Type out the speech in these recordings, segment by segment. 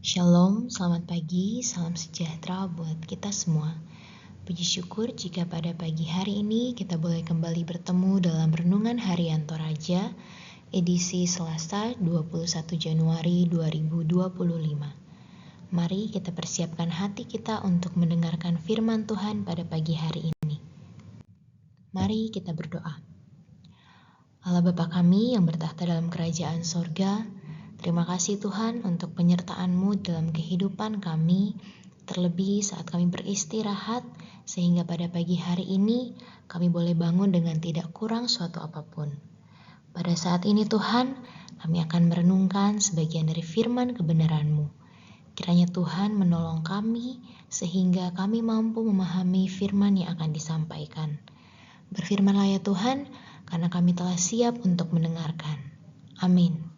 Shalom, selamat pagi, salam sejahtera buat kita semua. Puji syukur jika pada pagi hari ini kita boleh kembali bertemu dalam Renungan Harian Toraja, edisi Selasa 21 Januari 2025. Mari kita persiapkan hati kita untuk mendengarkan firman Tuhan pada pagi hari ini. Mari kita berdoa. Allah Bapa kami yang bertahta dalam kerajaan sorga, terima kasih Tuhan untuk penyertaan-Mu dalam kehidupan kami, terlebih saat kami beristirahat, sehingga pada pagi hari ini kami boleh bangun dengan tidak kurang suatu apapun. Pada saat ini Tuhan, kami akan merenungkan sebagian dari firman kebenaran-Mu. Kiranya Tuhan menolong kami sehingga kami mampu memahami firman yang akan disampaikan. Berfirmanlah ya Tuhan, karena kami telah siap untuk mendengarkan. Amin.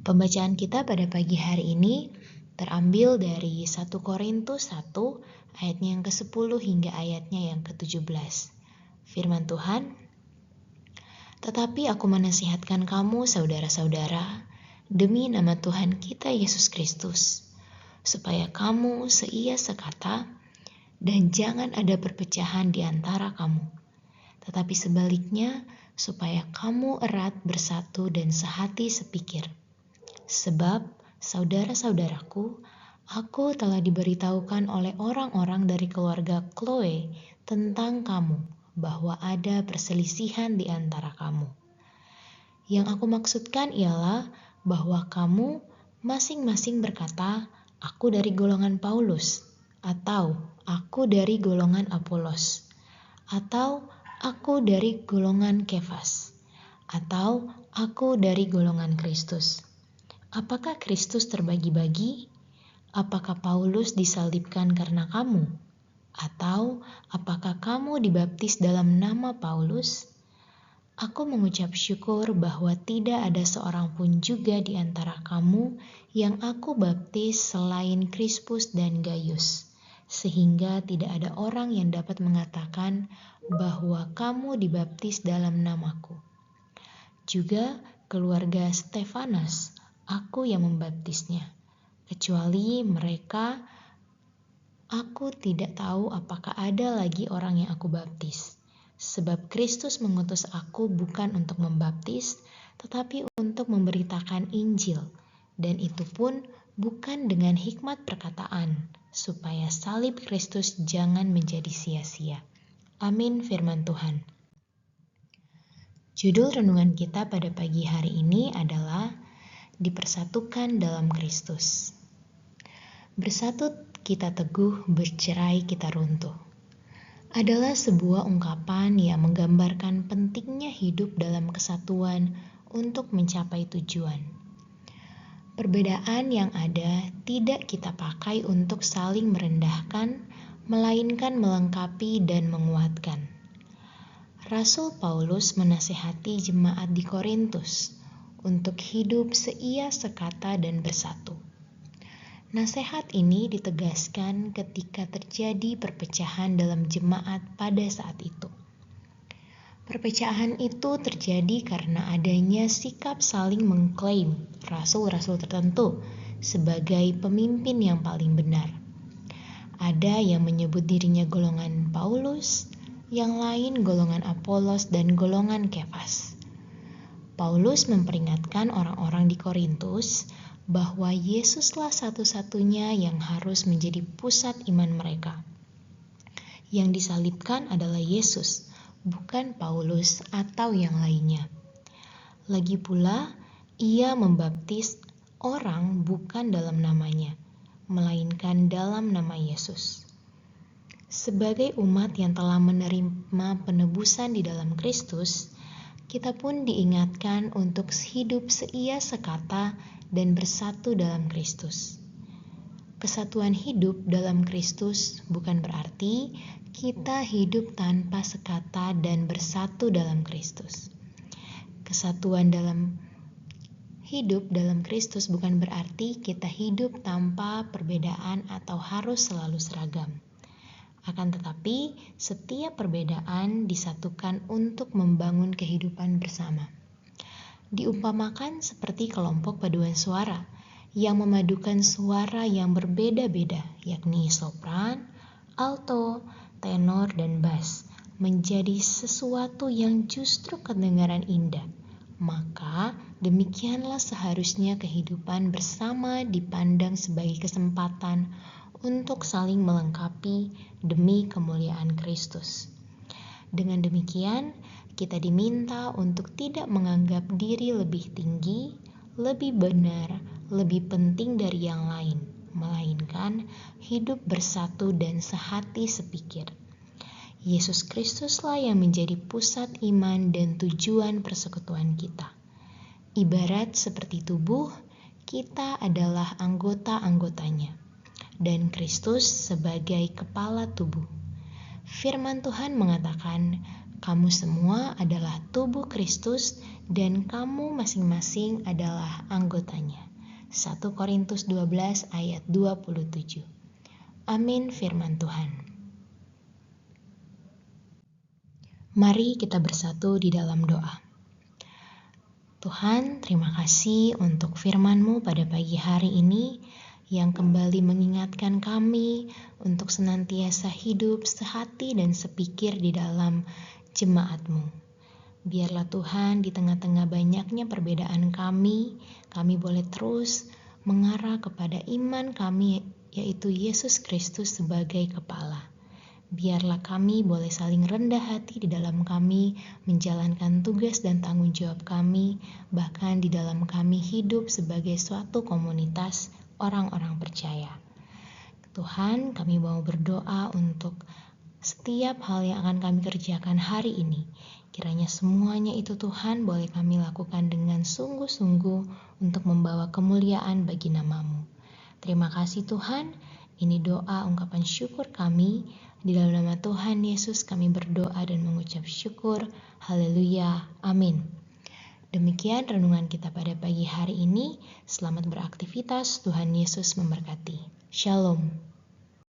Pembacaan kita pada pagi hari ini terambil dari 1 Korintus 1 ayatnya yang ke-10 hingga ayatnya yang ke-17. Firman Tuhan, "Tetapi aku menasihatkan kamu saudara-saudara demi nama Tuhan kita Yesus Kristus, supaya kamu seia sekata dan jangan ada perpecahan di antara kamu. Tetapi sebaliknya, supaya kamu erat bersatu dan sehati sepikir. Sebab, saudara-saudaraku, aku telah diberitahukan oleh orang-orang dari keluarga Chloe tentang kamu, bahwa ada perselisihan di antara kamu. Yang aku maksudkan ialah bahwa kamu masing-masing berkata, aku dari golongan Paulus, atau aku dari golongan Apolos, atau aku dari golongan Kefas, atau aku dari golongan Kristus. Apakah Kristus terbagi-bagi? Apakah Paulus disalibkan karena kamu? Atau apakah kamu dibaptis dalam nama Paulus? Aku mengucap syukur bahwa tidak ada seorang pun juga di antara kamu yang aku baptis selain Krispus dan Gaius, sehingga tidak ada orang yang dapat mengatakan bahwa kamu dibaptis dalam namaku. Juga keluarga Stefanas, aku yang membaptisnya. Kecuali mereka, aku tidak tahu apakah ada lagi orang yang aku baptis. Sebab Kristus mengutus aku bukan untuk membaptis, tetapi untuk memberitakan Injil, dan itu pun bukan dengan hikmat perkataan, supaya salib Kristus jangan menjadi sia-sia. Amin firman Tuhan. Judul renungan kita pada pagi hari ini adalah Dipersatukan dalam Kristus. Bersatu kita teguh, bercerai kita runtuh. Adalah sebuah ungkapan yang menggambarkan pentingnya hidup dalam kesatuan untuk mencapai tujuan. Perbedaan yang ada tidak kita pakai untuk saling merendahkan, melainkan melengkapi dan menguatkan. Rasul Paulus menasihati jemaat di Korintus untuk hidup seia sekata dan bersatu. Nasihat ini ditegaskan ketika terjadi perpecahan dalam jemaat pada saat itu. Perpecahan itu terjadi karena adanya sikap saling mengklaim rasul-rasul tertentu sebagai pemimpin yang paling benar. Ada yang menyebut dirinya golongan Paulus, yang lain golongan Apolos dan golongan Kefas. Paulus memperingatkan orang-orang di Korintus bahwa Yesuslah satu-satunya yang harus menjadi pusat iman mereka. Yang disalibkan adalah Yesus, bukan Paulus atau yang lainnya. Lagi pula, ia membaptis orang bukan dalam namanya, melainkan dalam nama Yesus. Sebagai umat yang telah menerima penebusan di dalam Kristus, kita pun diingatkan untuk hidup seia sekata dan bersatu dalam Kristus. Kesatuan hidup dalam Kristus bukan berarti kita hidup tanpa sekata dan bersatu dalam Kristus. Kesatuan dalam hidup dalam Kristus bukan berarti kita hidup tanpa perbedaan atau harus selalu seragam. Akan tetapi, setiap perbedaan disatukan untuk membangun kehidupan bersama. Diumpamakan seperti kelompok paduan suara yang memadukan suara yang berbeda-beda, yakni sopran, alto, tenor, dan bass, menjadi sesuatu yang justru kedengaran indah. Maka demikianlah seharusnya kehidupan bersama dipandang sebagai kesempatan untuk saling melengkapi demi kemuliaan Kristus. Dengan demikian, kita diminta untuk tidak menganggap diri lebih tinggi, lebih benar, lebih penting dari yang lain, melainkan hidup bersatu dan sehati sepikir. Yesus Kristuslah yang menjadi pusat iman dan tujuan persekutuan kita. Ibarat seperti tubuh, kita adalah anggota-anggotanya, dan Kristus sebagai kepala tubuh. Firman Tuhan mengatakan, kamu semua adalah tubuh Kristus dan kamu masing-masing adalah anggotanya. 1 Korintus 12 ayat 27. Amin firman Tuhan. Mari kita bersatu di dalam doa. Tuhan, terima kasih untuk firman-Mu pada pagi hari ini yang kembali mengingatkan kami untuk senantiasa hidup sehati dan sepikir di dalam jemaat-Mu. Biarlah Tuhan di tengah-tengah banyaknya perbedaan kami boleh terus mengarah kepada iman kami, yaitu Yesus Kristus sebagai kepala. Biarlah kami boleh saling rendah hati di dalam kami menjalankan tugas dan tanggung jawab kami, bahkan di dalam kami hidup sebagai suatu komunitas orang-orang percaya. Tuhan, kami mau berdoa untuk setiap hal yang akan kami kerjakan hari ini. Kiranya semuanya itu Tuhan boleh kami lakukan dengan sungguh-sungguh untuk membawa kemuliaan bagi nama-Mu. Terima kasih Tuhan, ini doa ungkapan syukur kami. Di dalam nama Tuhan Yesus kami berdoa dan mengucap syukur. Haleluya. Amin. Demikian renungan kita pada pagi hari ini. Selamat beraktivitas. Tuhan Yesus memberkati. Shalom.